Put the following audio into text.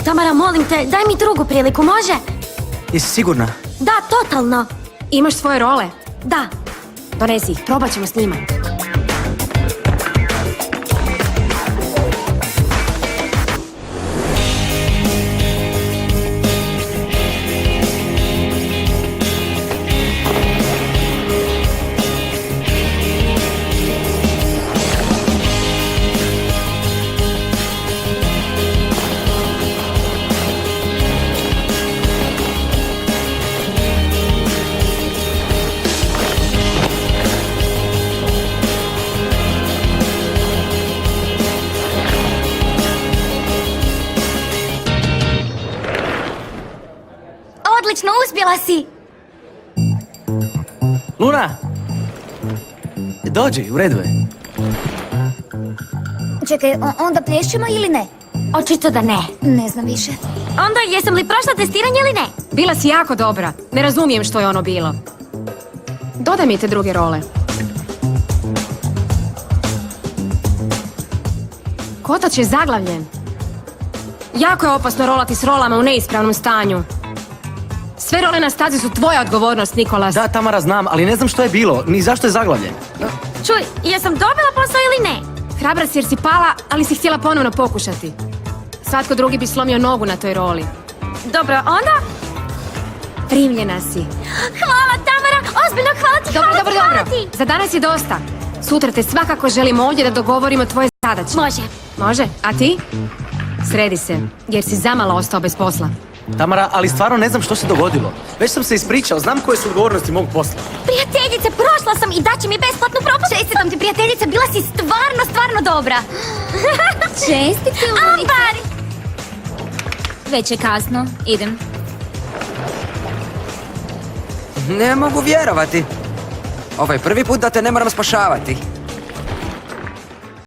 Tamara, molim te, daj mi drugu priliku, može? Jesi sigurna? Da, totalno. Imaš svoje role? Da. Donesi ih, probat ćemo snimat. Odlično, uspjela si! Luna! Dođi, u redu je. Čekaj, onda plješćemo ili ne? Očito da ne. Ne znam više. Onda, jesam li prošla testiranje ili ne? Bila si jako dobra. Ne razumijem što je ono bilo. Dodaj mi te druge role. Kotač je zaglavljen. Jako je opasno rolati s rolama u neispravnom stanju. Sve role na stazi su tvoja odgovornost, Nikolas. Da, Tamara, znam, ali ne znam što je bilo, ni zašto je zaglavljen. Čuj, jesam dobila posao ili ne? Hrabra si jer si pala, ali si htjela ponovno pokušati. Svatko drugi bi slomio nogu na toj roli. Dobro, onda? Primljena si. Hvala, Tamara! Ozbiljno, hvala ti, hvala ti! Za danas je dosta. Sutra te svakako želim ovdje da dogovorimo tvoje zadaće. Može. Može? A ti? Sredi se, jer si zamalo ostao bez posla. Tamara, ali stvarno ne znam što se dogodilo. Već sam se ispričao, znam koje su odgovornosti mog posla. Prijateljice, prošla sam i daće mi besplatnu propust. Čestitam ti, prijateljice, bila si stvarno dobra. Čestitke, Lunica. Ambar! Već je kasno, idem. Ne mogu vjerovati. Ovo je prvi put da te ne moram spašavati.